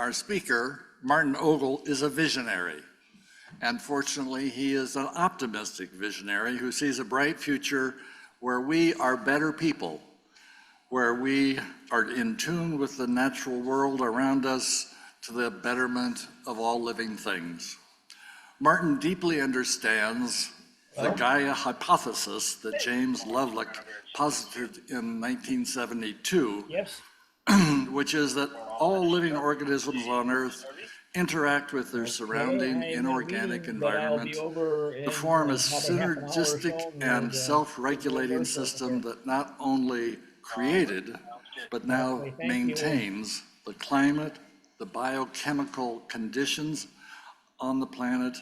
Our speaker, Martin Ogle, is a visionary. And fortunately, he is an optimistic visionary who sees a bright future where we are better people, where we are in tune with the natural world around us to the betterment of all living things. Martin deeply understands the Gaia hypothesis that James Lovelock posited in 1972, which is that all living organisms on Earth interact with their surrounding inorganic environment to form a synergistic and self-regulating system that not only created, but now maintains the climate, the biochemical conditions on the planet,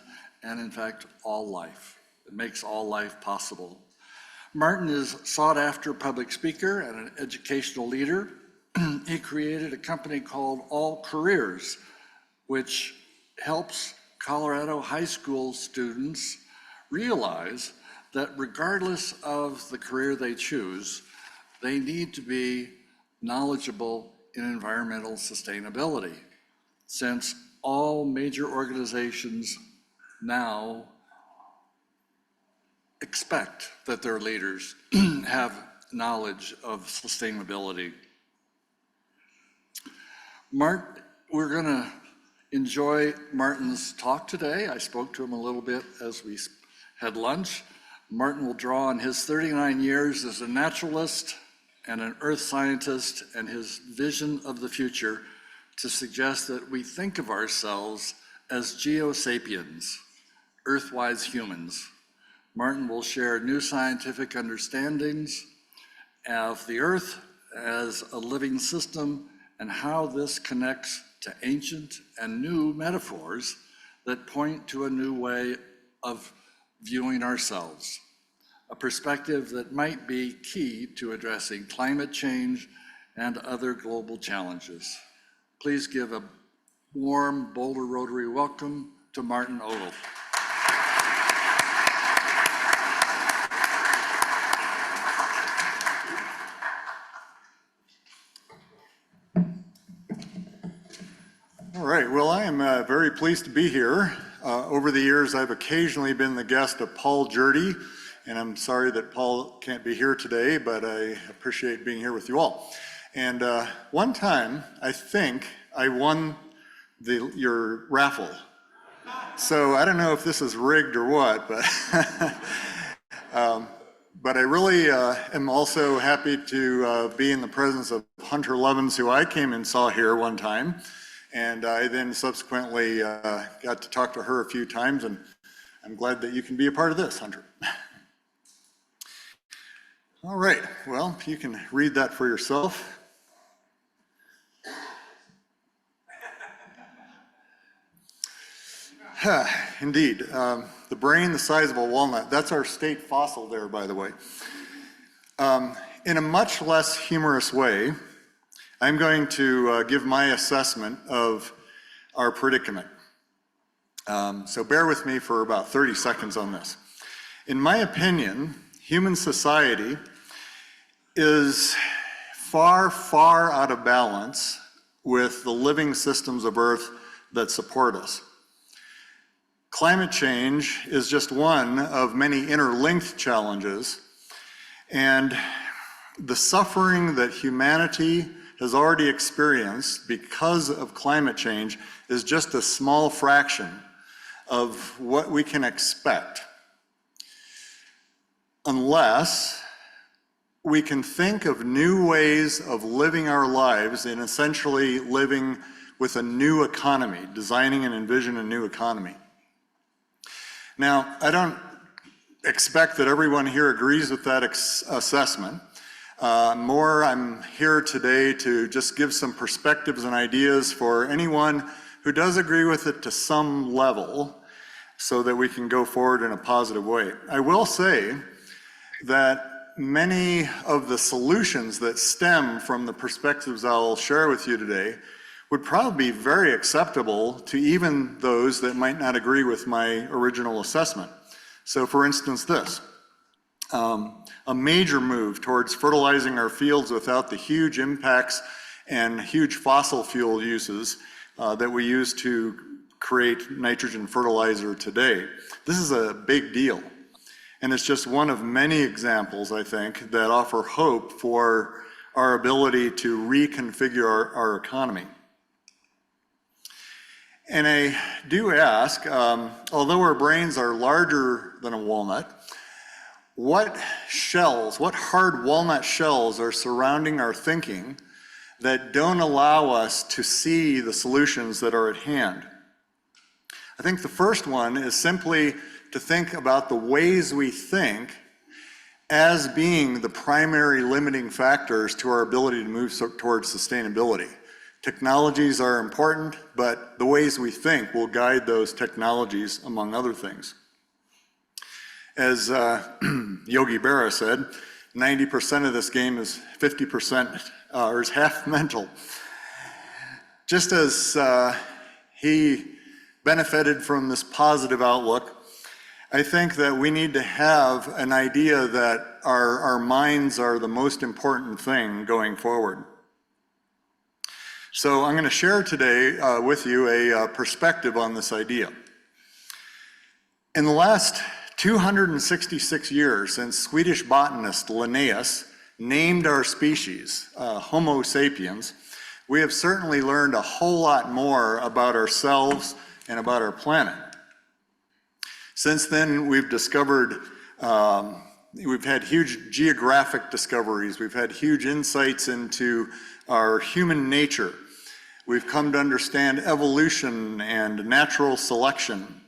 and in fact, all life. It makes all life possible. Martin is a sought-after public speaker and an educational leader. He created a company called All Careers, which helps Colorado high school students realize that regardless of the career they choose, they need to be knowledgeable in environmental sustainability, since all major organizations now expect that their leaders have knowledge of sustainability. We're gonna enjoy Martin's talk today. I spoke to him a little bit as we had lunch. Martin will draw on his 39 years as a naturalist and an earth scientist and his vision of the future to suggest that we think of ourselves as Geo Sapiens, Earth-wise humans. Martin will share new scientific understandings of the Earth as a living system and how this connects to ancient and new metaphors that point to a new way of viewing ourselves, a perspective that might be key to addressing climate change and other global challenges. Please give a warm Boulder Rotary welcome to Martin Ogle. All right, well, I am very pleased to be here. Over the years, I've occasionally been the guest of Paul Jurdy, and I'm sorry that Paul can't be here today, but I appreciate being here with you all. And one time, I think I won your raffle. So I don't know if this is rigged or what, but but I really am also happy to be in the presence of Hunter Levens, who I came and saw here one time. And I then subsequently got to talk to her a few times, and I'm glad that you can be a part of this, Hunter. All right, well, you can read that for yourself. Indeed, the brain the size of a walnut, that's our state fossil there, by the way. In a much less humorous way, I'm going to give my assessment of our predicament. So bear with me for about 30 seconds on this. In my opinion, human society is far, far out of balance with the living systems of Earth that support us. Climate change is just one of many interlinked challenges, and the suffering that humanity has already experienced because of climate change is just a small fraction of what we can expect, unless we can think of new ways of living our lives and essentially living with a new economy, designing and envision a new economy. Now, I don't expect that everyone here agrees with that assessment. I'm here today to just give some perspectives and ideas for anyone who does agree with it to some level so that we can go forward in a positive way. I will say that many of the solutions that stem from the perspectives I'll share with you today would probably be very acceptable to even those that might not agree with my original assessment. So for instance, this. A major move towards fertilizing our fields without the huge impacts and huge fossil fuel uses that we use to create nitrogen fertilizer today. This is a big deal. And it's just one of many examples, I think, that offer hope for our ability to reconfigure our economy. And I do ask, although our brains are larger than a walnut, what hard walnut shells are surrounding our thinking that don't allow us to see the solutions that are at hand? I think the first one is simply to think about the ways we think as being the primary limiting factors to our ability to move towards sustainability. Technologies are important, but the ways we think will guide those technologies, among other things. As Yogi Berra said, 90% of this game is 50% or is half mental. Just as he benefited from this positive outlook, I think that we need to have an idea that our minds are the most important thing going forward. So I'm going to share today with you a perspective on this idea. In the last 266 years, since Swedish botanist Linnaeus named our species, Homo sapiens, we have certainly learned a whole lot more about ourselves and about our planet. Since then, we've discovered, we've had huge geographic discoveries, we've had huge insights into our human nature. We've come to understand evolution and natural selection.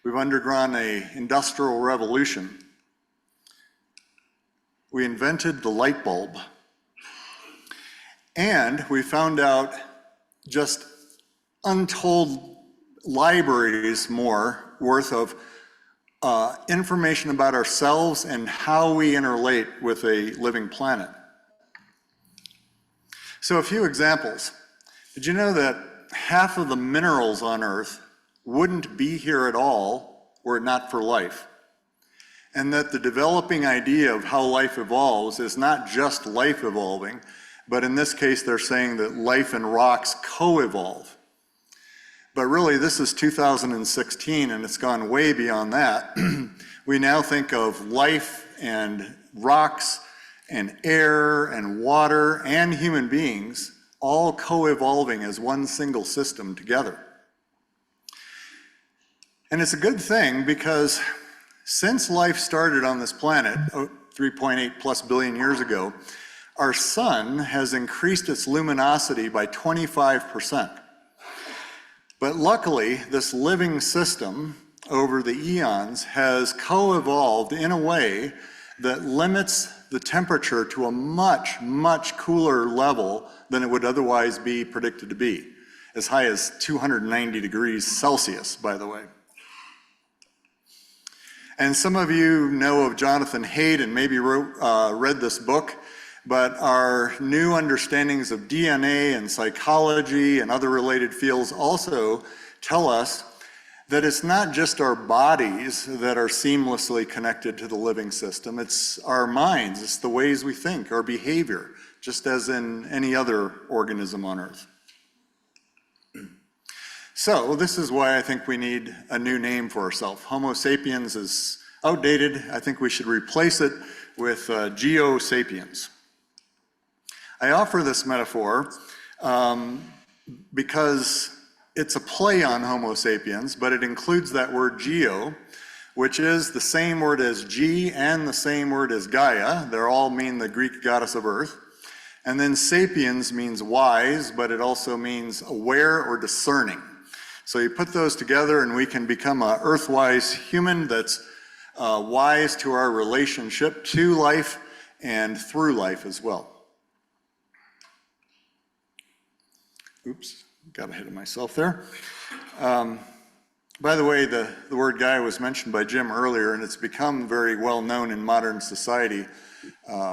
We've undergone an industrial revolution. We invented the light bulb. And we found out just untold libraries more worth of information about ourselves and how we interrelate with a living planet. So a few examples. Did you know that half of the minerals on Earth wouldn't be here at all were it not for life? And that the developing idea of how life evolves is not just life evolving, but in this case they're saying that life and rocks co-evolve. But really this is 2016 and it's gone way beyond that. We now think of life and rocks and air and water and human beings all co-evolving as one single system together. And it's a good thing because since life started on this planet 3.8 plus billion years ago, our sun has increased its luminosity by 25%. But luckily, this living system over the eons has co-evolved in a way that limits the temperature to a much, much cooler level than it would otherwise be predicted to be, as high as 290 degrees Celsius, by the way. And some of you know of Jonathan Haidt and maybe read this book, but our new understandings of DNA and psychology and other related fields also tell us that it's not just our bodies that are seamlessly connected to the living system, it's our minds, it's the ways we think, our behavior, just as in any other organism on Earth. So this is why I think we need a new name for ourselves. Homo sapiens is outdated. I think we should replace it with Geo Sapiens. I offer this metaphor because it's a play on Homo sapiens, but it includes that word geo, which is the same word as G and the same word as Gaia. They all mean the Greek goddess of Earth. And then sapiens means wise, but it also means aware or discerning. So you put those together and we can become an earth-wise human that's wise to our relationship to life and through life as well. Oops, got ahead of myself there. By the way, the word Gaia was mentioned by Jim earlier, and it's become very well known in modern society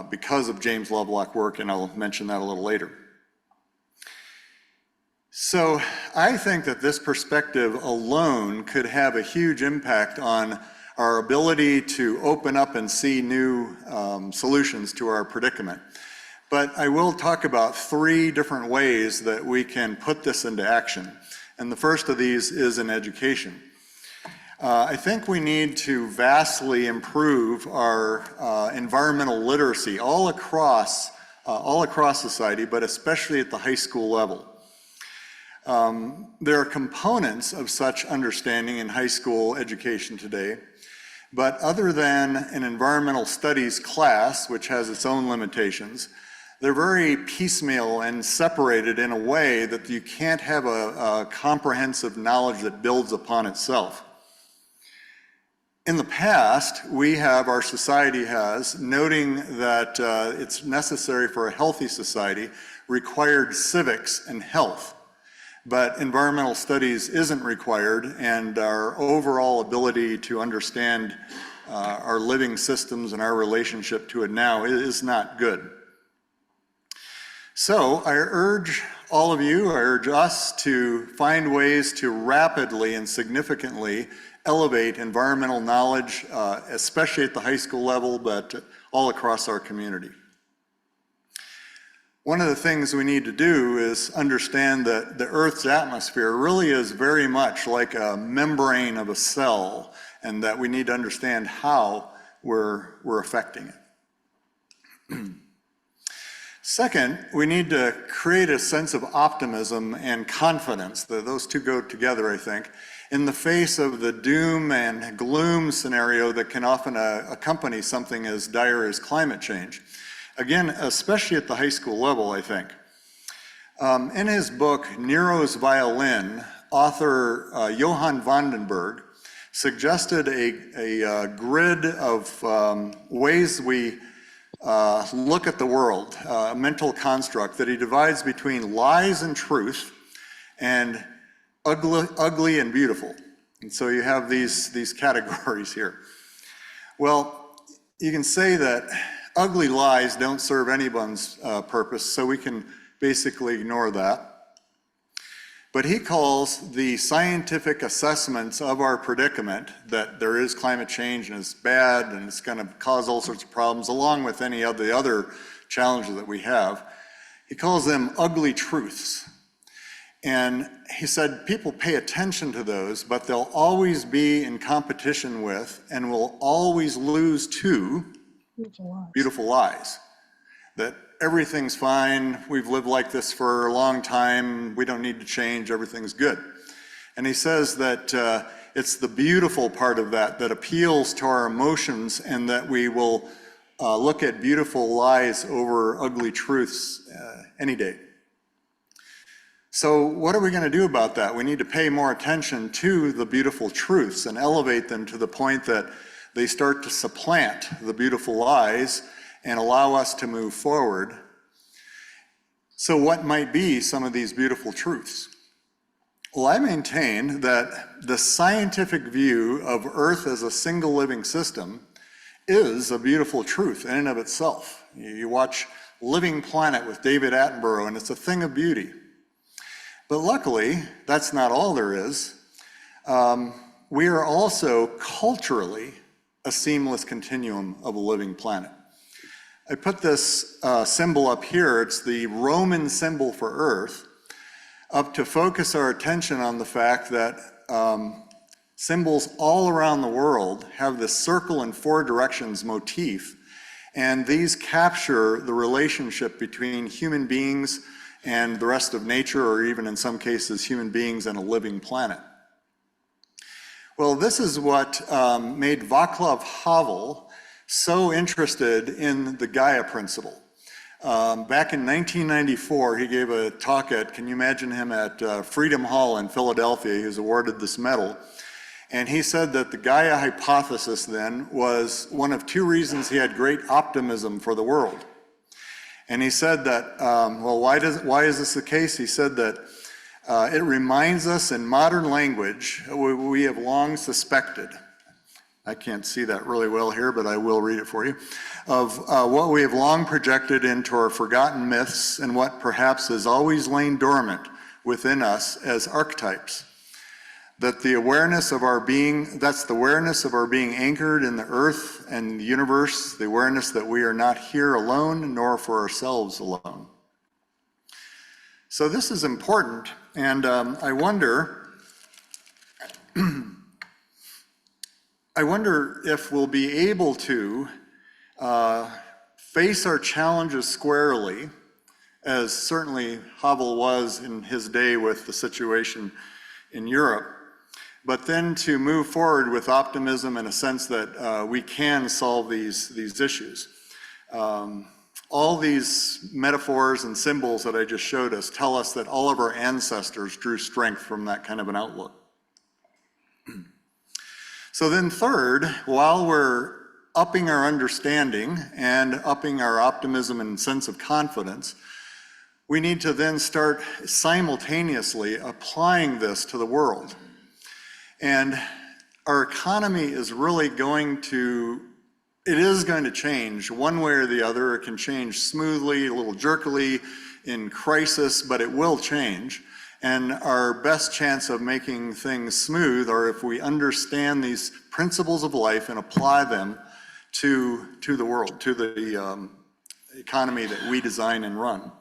because of James Lovelock's work, and I'll mention that a little later. So I think that this perspective alone could have a huge impact on our ability to open up and see new solutions to our predicament. But I will talk about 3 different ways that we can put this into action. And the first of these is in education. I think we need to vastly improve our environmental literacy all across society, but especially at the high school level. There are components of such understanding in high school education today, but other than an environmental studies class, which has its own limitations, they're very piecemeal and separated in a way that you can't have a comprehensive knowledge that builds upon itself. In the past, our society has, noting that it's necessary for a healthy society, required civics and health. But environmental studies isn't required, and our overall ability to understand our living systems and our relationship to it now is not good. So I urge all of you, I urge us to find ways to rapidly and significantly elevate environmental knowledge, especially at the high school level, but all across our community. One of the things we need to do is understand that the Earth's atmosphere really is very much like a membrane of a cell, and that we need to understand how we're affecting it. Second, we need to create a sense of optimism and confidence. Those two go together, I think, in the face of the doom and gloom scenario that can often accompany something as dire as climate change. Again, especially at the high school level, I think. In his book, Nero's Violin, author Johann Vandenberg suggested a grid of ways we look at the world, a mental construct that he divides between lies and truth and ugly and beautiful. And so you have these categories here. Well, you can say that ugly lies don't serve anyone's purpose, so we can basically ignore that. But he calls the scientific assessments of our predicament, that there is climate change and it's bad and it's going to cause all sorts of problems, along with any of the other challenges that we have, he calls them ugly truths. And he said people pay attention to those, but they'll always be in competition with and will always lose to beautiful lies. That everything's fine, we've lived like this for a long time, we don't need to change, everything's good. And he says that it's the beautiful part of that appeals to our emotions, and that we will look at beautiful lies over ugly truths any day. So what are we going to do about that? We need to pay more attention to the beautiful truths and elevate them to the point that they start to supplant the beautiful lies and allow us to move forward. So what might be some of these beautiful truths? Well, I maintain that the scientific view of Earth as a single living system is a beautiful truth in and of itself. You watch Living Planet with David Attenborough, and it's a thing of beauty. But luckily, that's not all there is. We are also culturally a seamless continuum of a living planet. I put this symbol up here, it's the Roman symbol for Earth, up to focus our attention on the fact that symbols all around the world have this circle in 4 directions motif, and these capture the relationship between human beings and the rest of nature, or even in some cases, human beings and a living planet. Well, this is what made Václav Havel so interested in the Gaia principle. Back in 1994, he gave a talk at, can you imagine him at Freedom Hall in Philadelphia? He was awarded this medal. And he said that the Gaia hypothesis then was one of 2 reasons he had great optimism for the world. And he said that, well, why is this the case? He said that it reminds us in modern language, we have long suspected, I can't see that really well here, but I will read it for you, of what we have long projected into our forgotten myths and what perhaps has always lain dormant within us as archetypes. That the awareness of our being, that's the awareness of our being anchored in the earth and the universe, the awareness that we are not here alone, nor for ourselves alone. So this is important, and I wonder if we'll be able to face our challenges squarely, as certainly Havel was in his day with the situation in Europe, but then to move forward with optimism and a sense that we can solve these issues. All these metaphors and symbols that I just showed us tell us that all of our ancestors drew strength from that kind of an outlook. So then third, while we're upping our understanding and upping our optimism and sense of confidence, we need to then start simultaneously applying this to the world. And our economy is really going to change one way or the other. It can change smoothly, a little jerkily in crisis, but it will change. And our best chance of making things smooth are if we understand these principles of life and apply them to the world, to the economy that we design and run.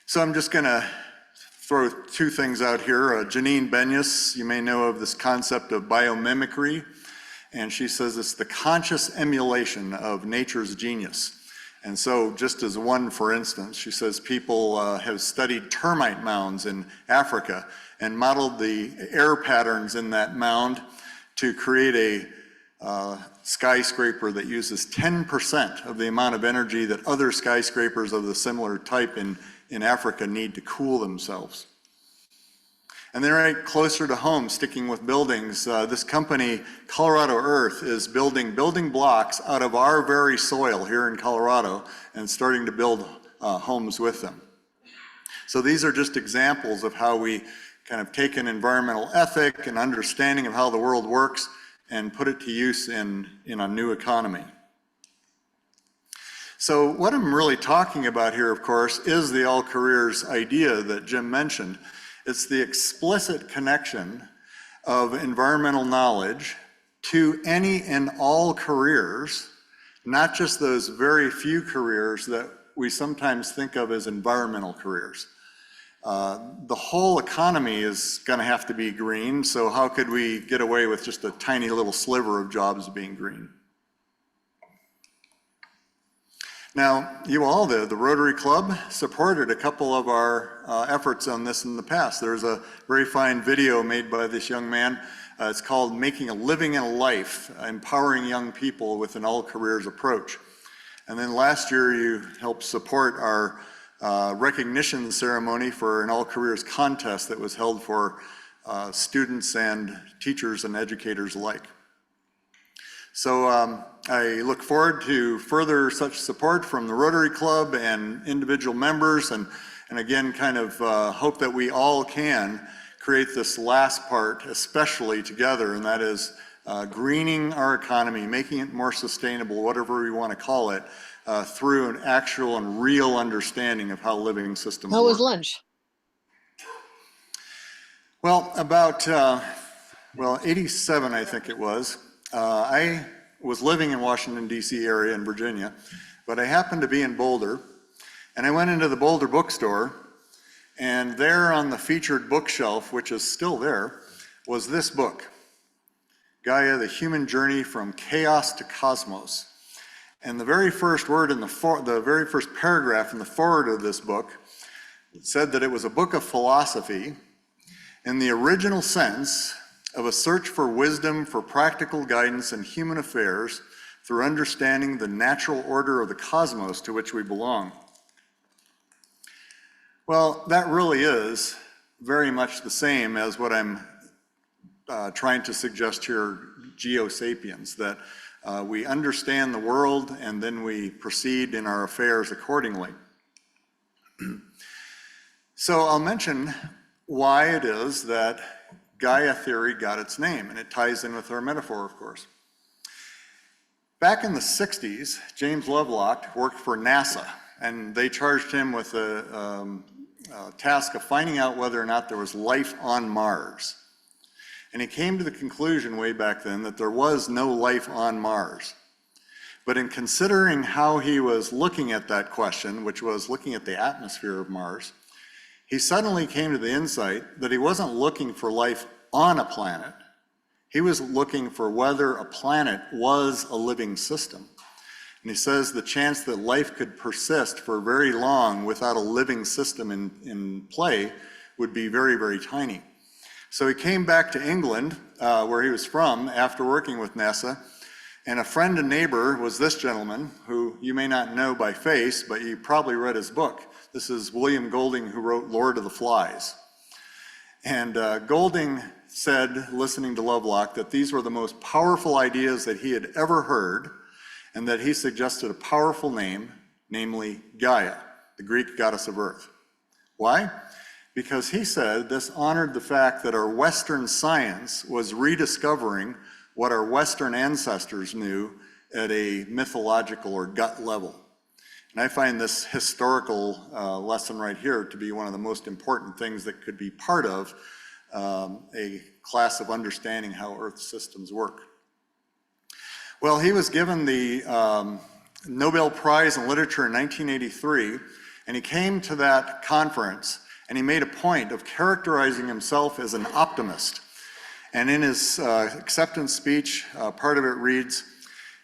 So I'm just gonna throw two things out here. Janine Benyus, you may know of this concept of biomimicry, and she says it's the conscious emulation of nature's genius. And so just as one, for instance, she says people have studied termite mounds in Africa and modeled the air patterns in that mound to create a skyscraper that uses 10% of the amount of energy that other skyscrapers of the similar type in Africa need to cool themselves. And then right closer to home, sticking with buildings, this company, Colorado Earth, is building blocks out of our very soil here in Colorado and starting to build homes with them. So these are just examples of how we kind of take an environmental ethic and understanding of how the world works and put it to use in a new economy. So what I'm really talking about here, of course, is the all careers idea that Jim mentioned. It's the explicit connection of environmental knowledge to any and all careers, not just those very few careers that we sometimes think of as environmental careers. The whole economy is going to have to be green, so how could we get away with just a tiny little sliver of jobs being green? Now, you all, the Rotary Club, supported a couple of our efforts on this in the past. There's a very fine video made by this young man. It's called Making a Living in a Life, Empowering Young People with an All Careers Approach. And then last year, you helped support our recognition ceremony for an All Careers contest that was held for students and teachers and educators alike. So I look forward to further such support from the Rotary Club and individual members, and again, kind of hope that we all can create this last part, especially together, and that is greening our economy, making it more sustainable, whatever we want to call it, through an actual and real understanding of how living systems work. How was lunch? Well, about 87, I think it was. I was living in Washington, D.C. area in Virginia, but I happened to be in Boulder, and I went into the Boulder bookstore, and there on the featured bookshelf, which is still there, was this book, Gaia, the Human Journey from Chaos to Cosmos. And the very first word in the very first paragraph in the foreword of this book said that it was a book of philosophy in the original sense of a search for wisdom for practical guidance in human affairs through understanding the natural order of the cosmos to which we belong. Well, that really is very much the same as what I'm trying to suggest here, Geo Sapiens, that we understand the world and then we proceed in our affairs accordingly. So I'll mention why it is that Gaia theory got its name, and it ties in with our metaphor, of course. Back in the 60s, James Lovelock worked for NASA, and they charged him with task of finding out whether or not there was life on Mars. And he came to the conclusion way back then that there was no life on Mars. But in considering how he was looking at that question, which was looking at the atmosphere of Mars, he suddenly came to the insight that he wasn't looking for life on a planet. He was looking for whether a planet was a living system. And he says the chance that life could persist for very long without a living system in play would be very, very tiny. So he came back to England, where he was from, after working with NASA, and a friend and neighbor was this gentleman, who you may not know by face, but you probably read his book. This is William Golding, who wrote Lord of the Flies. And Golding said, listening to Lovelock, that these were the most powerful ideas that he had ever heard, and that he suggested a powerful name, namely Gaia, the Greek goddess of Earth. Why? Because he said this honored the fact that our Western science was rediscovering what our Western ancestors knew at a mythological or gut level. And I find this historical lesson right here to be one of the most important things that could be part of a class of understanding how Earth systems work. Well, he was given the Nobel Prize in Literature in 1983, and he came to that conference and he made a point of characterizing himself as an optimist. And in his acceptance speech, part of it reads,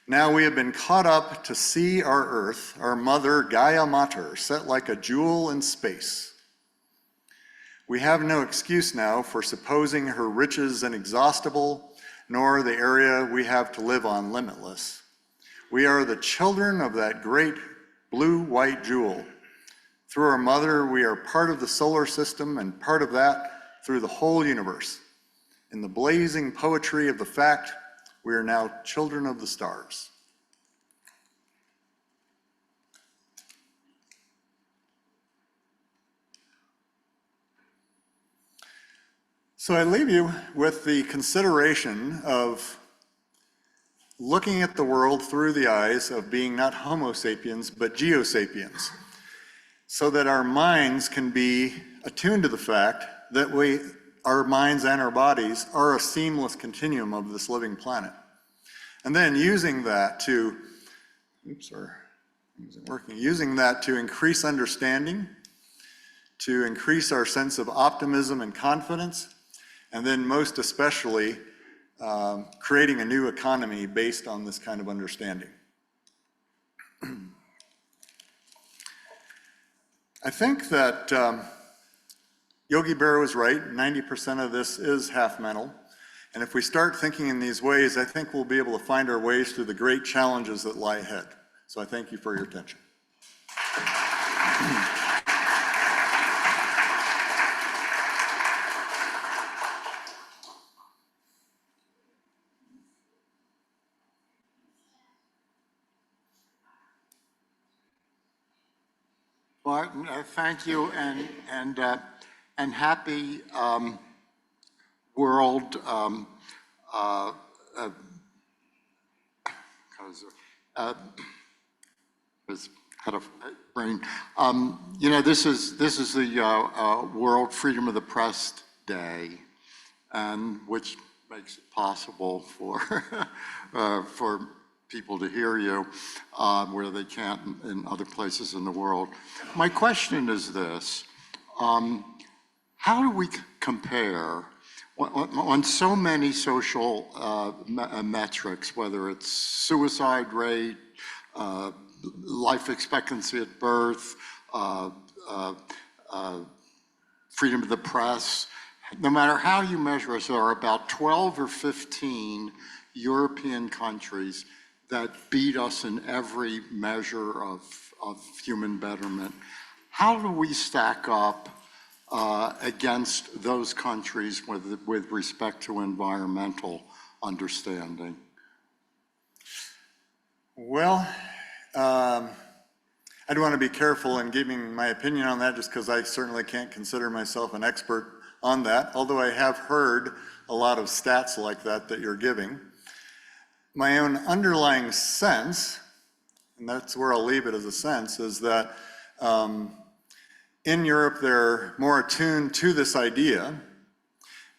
"Now we have been caught up to see our Earth, our mother, Gaia Mater, set like a jewel in space. We have no excuse now for supposing her riches inexhaustible, nor the area we have to live on limitless. We are the children of that great blue-white jewel. Through our mother, we are part of the solar system, and part of that through the whole universe. In the blazing poetry of the fact, we are now children of the stars." So I leave you with the consideration of looking at the world through the eyes of being not Homo sapiens, but Geo Sapiens, so that our minds can be attuned to the fact that our minds and our bodies are a seamless continuum of this living planet. And then using that to, using that to increase understanding, to increase our sense of optimism and confidence, and then most especially, creating a new economy based on this kind of understanding. I think that Yogi Berra was right, 90% of this is half mental. And if we start thinking in these ways, I think we'll be able to find our ways through the great challenges that lie ahead. So I thank you for your attention. Martin, thank you, and happy World. Had a brain. You know, this is the World Freedom of the Press Day, and which makes it possible for for people to hear you where they can't in other places in the world. My question is this: how do we compare on so many social metrics, whether it's suicide rate, life expectancy at birth, freedom of the press, no matter how you measure us, there are about 12 or 15 European countries that beat us in every measure of human betterment. How do we stack up against those countries with respect to environmental understanding? Well, I'd want to be careful in giving my opinion on that, just because I certainly can't consider myself an expert on that, although I have heard a lot of stats like that you're giving. My own underlying sense, and that's where I'll leave it as a sense, is that In Europe, they're more attuned to this idea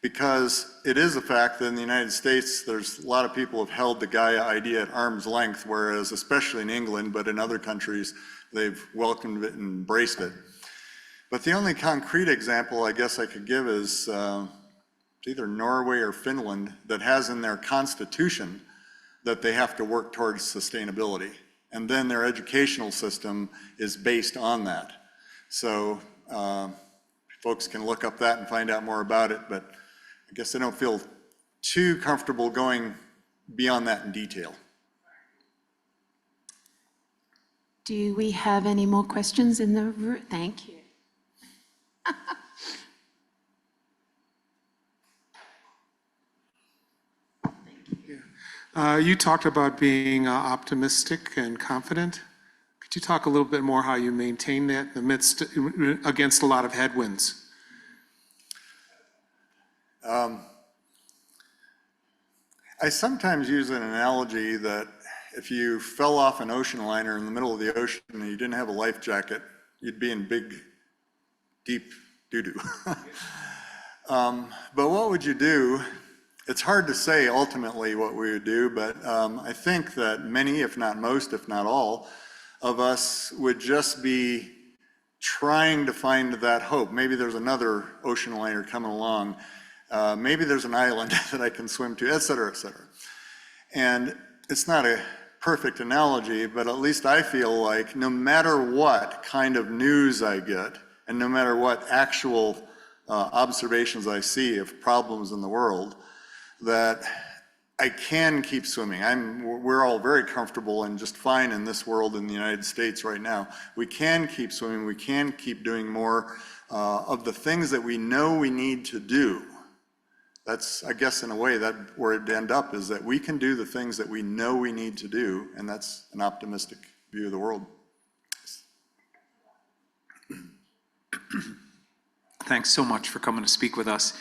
because it is a fact that in the United States, there's a lot of people have held the Gaia idea at arm's length, whereas especially in England, but in other countries, they've welcomed it and embraced it. But the only concrete example I guess I could give is either Norway or Finland that has in their constitution that they have to work towards sustainability. And then their educational system is based on that. So folks can look up that and find out more about it, but I guess I don't feel too comfortable going beyond that in detail. Do we have any more questions in the room? Thank you. You talked about being optimistic and confident. Could you talk a little bit more how you maintain that in the midst, against a lot of headwinds? I sometimes use an analogy that if you fell off an ocean liner in the middle of the ocean and you didn't have a life jacket, you'd be in big, deep doo-doo. But what would you do? It's hard to say ultimately what we would do, but I think that many, if not most, if not all, of us would just be trying to find that hope. Maybe there's another ocean liner coming along. Maybe there's an island that I can swim to, et cetera, et cetera. And it's not a perfect analogy, but at least I feel like no matter what kind of news I get, and no matter what actual observations I see of problems in the world, that I can keep swimming. We're all very comfortable and just fine in this world in the United States right now. We can keep swimming, we can keep doing more of the things that we know we need to do. That's, I guess, in a way, that where it'd end up is that we can do the things that we know we need to do, and that's an optimistic view of the world. Thanks so much for coming to speak with us.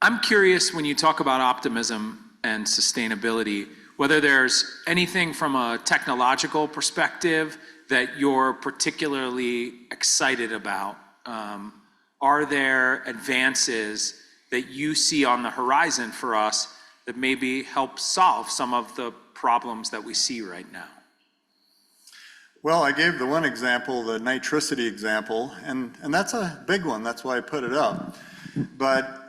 I'm curious, when you talk about optimism and sustainability, whether there's anything from a technological perspective that you're particularly excited about. Are there advances that you see on the horizon for us that maybe help solve some of the problems that we see right now? Well, I gave the one example, the nitricity example, and that's a big one. That's why I put it up. But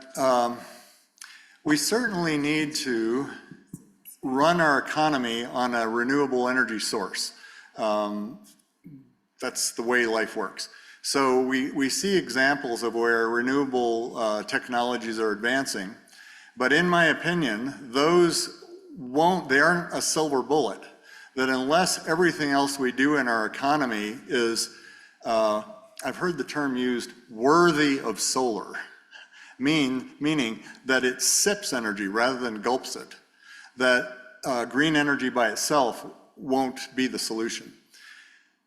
we certainly need to run our economy on a renewable energy source. That's the way life works. So we see examples of where renewable technologies are advancing, but in my opinion, they aren't a silver bullet. That unless everything else we do in our economy is, I've heard the term used, worthy of solar, meaning that it sips energy rather than gulps it, that green energy by itself won't be the solution.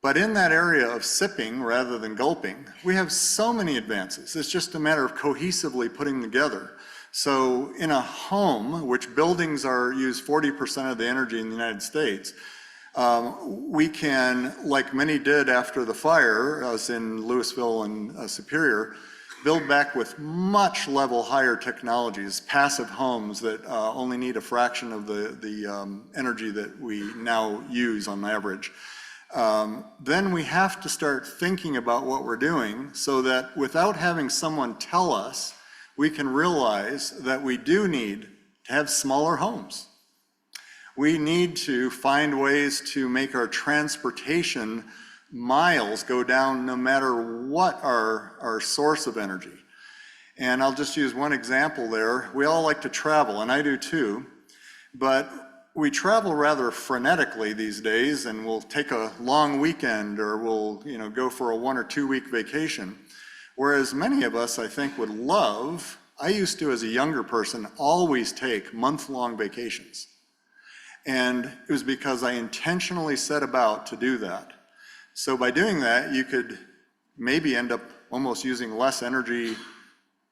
But in that area of sipping rather than gulping, we have so many advances. It's just a matter of cohesively putting together. So in a home, which buildings use 40% of the energy in the United States, we can, like many did after the fire, as in Louisville and Superior, build back with much level higher technologies, passive homes that only need a fraction of the energy that we now use on average. Then we have to start thinking about what we're doing so that without having someone tell us, we can realize that we do need to have smaller homes. We need to find ways to make our transportation miles go down no matter what our source of energy. And I'll just use one example there. We all like to travel, and I do too, but we travel rather frenetically these days, and we'll take a long weekend or we'll go for a 1 or 2 week vacation. Whereas many of us, I think, would love, I used to as a younger person always take month-long vacations. And it was because I intentionally set about to do that. So by doing that, you could maybe end up almost using less energy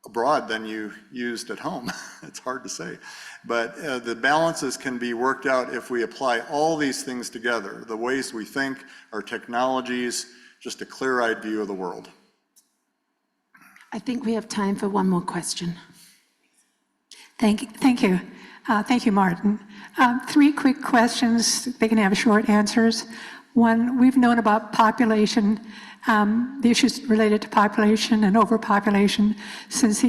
abroad than you used at home. It's hard to say. But the balances can be worked out if we apply all these things together, the ways we think, our technologies, just a clear-eyed view of the world. I think we have time for one more question. Thank you. Thank you, Martin. 3 quick questions. They can have short answers. One, we've known about population, the issues related to population and overpopulation since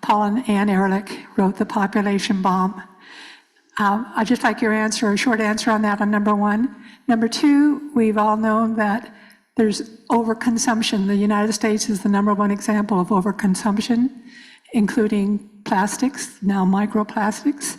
Paul and Ann Ehrlich wrote The Population Bomb. I'd just like your answer, a short answer on that on number 1. Number 2, we've all known that there's overconsumption. The United States is the number 1 example of overconsumption, including plastics, now microplastics.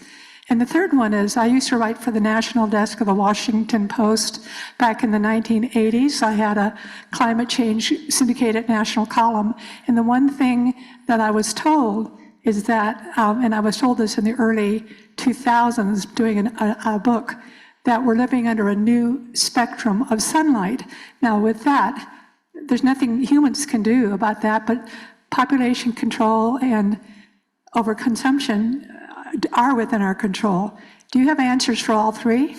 And the third one is, I used to write for the national desk of the Washington Post back in the 1980s. I had a climate change syndicated national column. And the one thing that I was told is that, and I was told this in the early 2000s doing a book, that we're living under a new spectrum of sunlight. Now with that, there's nothing humans can do about that, but population control and overconsumption are within our control. Do you have answers for all 3?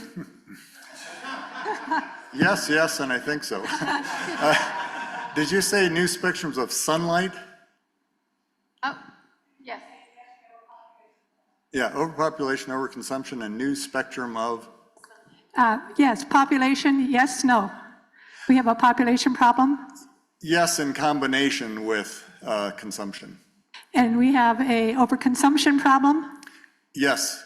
Yes, and I think so. Did you say new spectrums of sunlight? Oh, yes. Yeah, overpopulation, overconsumption, and new spectrum of, Yes, population, yes, no. We have a population problem, yes, in combination with consumption. and we have a overconsumption problem. Yes.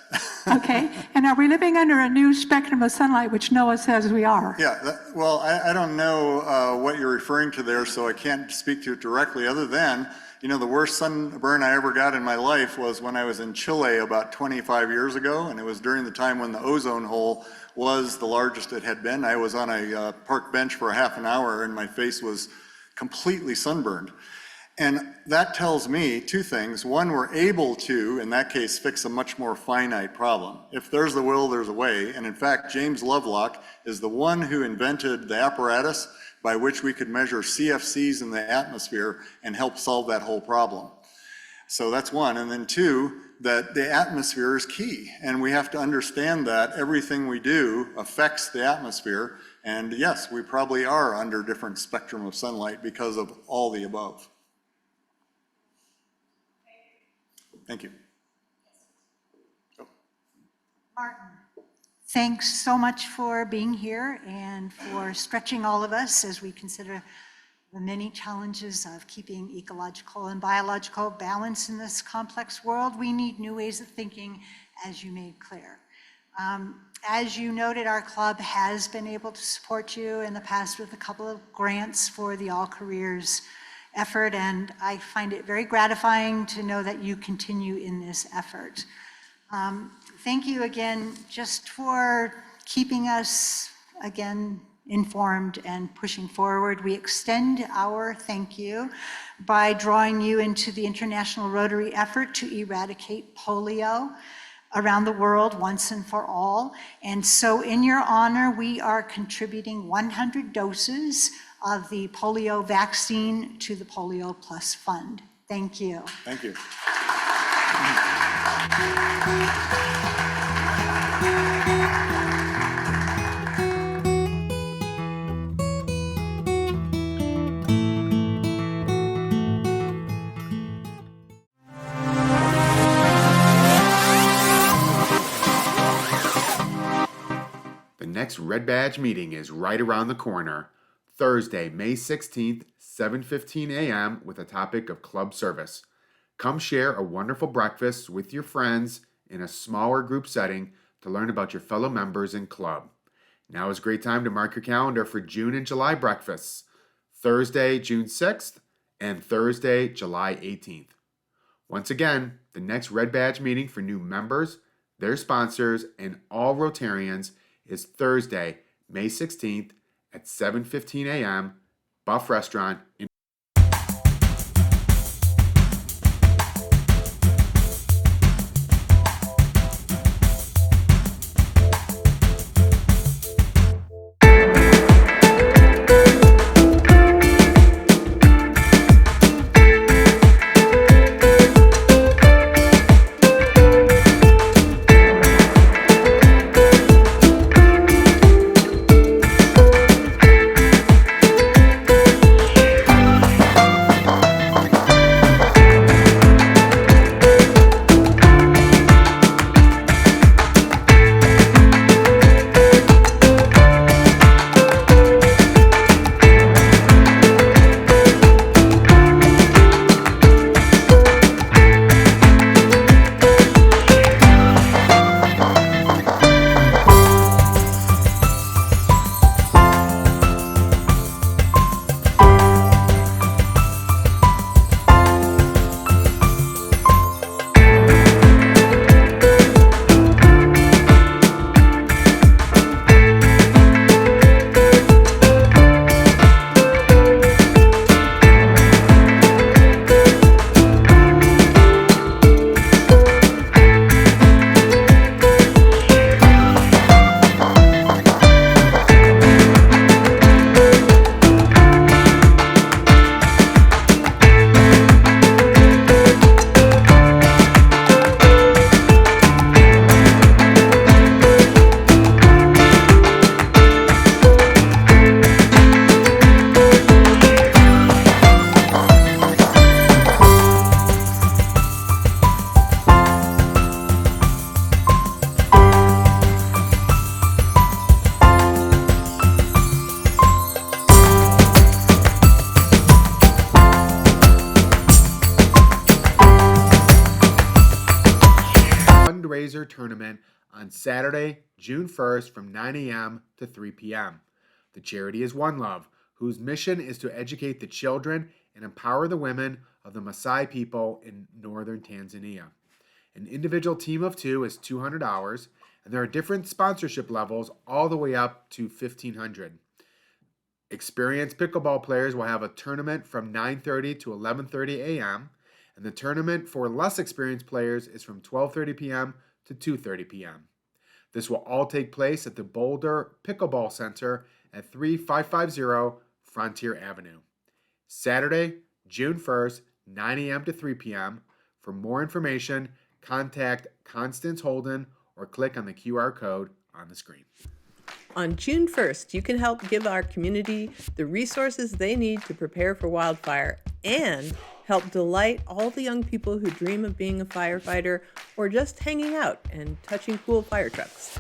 Okay, and are we living under a new spectrum of sunlight, which Noah says we are? Yeah, well, I don't know what you're referring to there, so I can't speak to it directly, other than, the worst sunburn I ever got in my life was when I was in Chile about 25 years ago, and it was during the time when the ozone hole was the largest it had been. I was on a park bench for a half an hour, and my face was completely sunburned. And that tells me 2 things. One, we're able to, in that case, fix a much more finite problem. If there's the will, there's a way. And in fact, James Lovelock is the one who invented the apparatus by which we could measure CFCs in the atmosphere and help solve that whole problem. So that's one. And then 2, that the atmosphere is key. And we have to understand that everything we do affects the atmosphere. And yes, we probably are under different spectrum of sunlight because of all the above. Thank you. Martin, thanks so much for being here and for stretching all of us as we consider the many challenges of keeping ecological and biological balance in this complex world. We need new ways of thinking, as you made clear. As you noted, our club has been able to support you in the past with a couple of grants for the All Careers effort, and I find it very gratifying to know that you continue in this effort. Thank you again just for keeping us, again, informed and pushing forward. We extend our thank you by drawing you into the international Rotary effort to eradicate polio around the world once and for all. And so in your honor, we are contributing 100 doses of the polio vaccine to the Polio Plus Fund. Thank you. Thank you. The next Red Badge meeting is right around the corner. Thursday, May 16th, 7:15 a.m. with a topic of club service. Come share a wonderful breakfast with your friends in a smaller group setting to learn about your fellow members and club. Now is a great time to mark your calendar for June and July breakfasts. Thursday, June 6th and Thursday, July 18th. Once again, the next Red Badge meeting for new members, their sponsors, and all Rotarians is Thursday, May 16th at 7:15 a.m., Buff Restaurant in fundraiser tournament on Saturday, June 1st from 9 a.m. to 3 p.m. The charity is One Love, whose mission is to educate the children and empower the women of the Maasai people in northern Tanzania. An individual team of 2 is $200, and there are different sponsorship levels all the way up to $1,500. Experienced pickleball players will have a tournament from 9:30 to 11:30 a.m., and the tournament for less experienced players is from 12:30 p.m. to 2:30 p.m. This will all take place at the Boulder Pickleball Center at 3550 Frontier Avenue. Saturday, June 1st, 9 a.m. to 3 p.m. For more information, contact Constance Holden or click on the QR code on the screen. On June 1st, you can help give our community the resources they need to prepare for wildfire and help delight all the young people who dream of being a firefighter or just hanging out and touching cool fire trucks.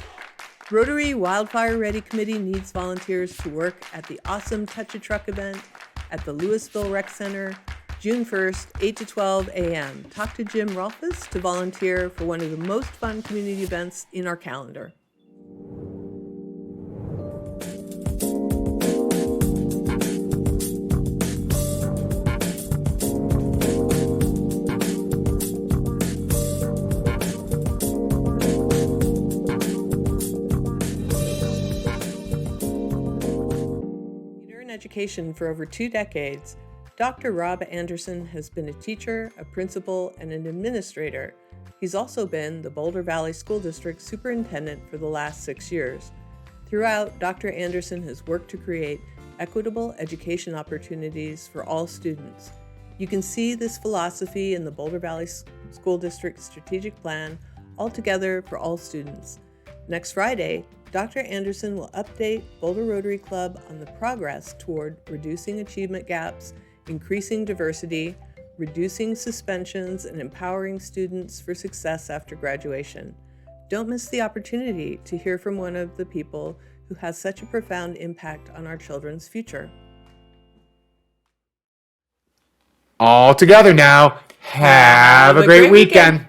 Rotary Wildfire Ready Committee needs volunteers to work at the awesome Touch a Truck event at the Louisville Rec Center, June 1st, 8 to 12 a.m. Talk to Jim Rolfes to volunteer for one of the most fun community events in our calendar. Education for over 2 decades, Dr. Rob Anderson has been a teacher, a principal, and an administrator. He's also been the Boulder Valley School District Superintendent for the last 6 years. Throughout, Dr. Anderson has worked to create equitable education opportunities for all students. You can see this philosophy in the Boulder Valley School District Strategic Plan, All Together for All Students. Next Friday, Dr. Anderson will update Boulder Rotary Club on the progress toward reducing achievement gaps, increasing diversity, reducing suspensions, and empowering students for success after graduation. Don't miss the opportunity to hear from one of the people who has such a profound impact on our children's future. All together now. Have a great weekend.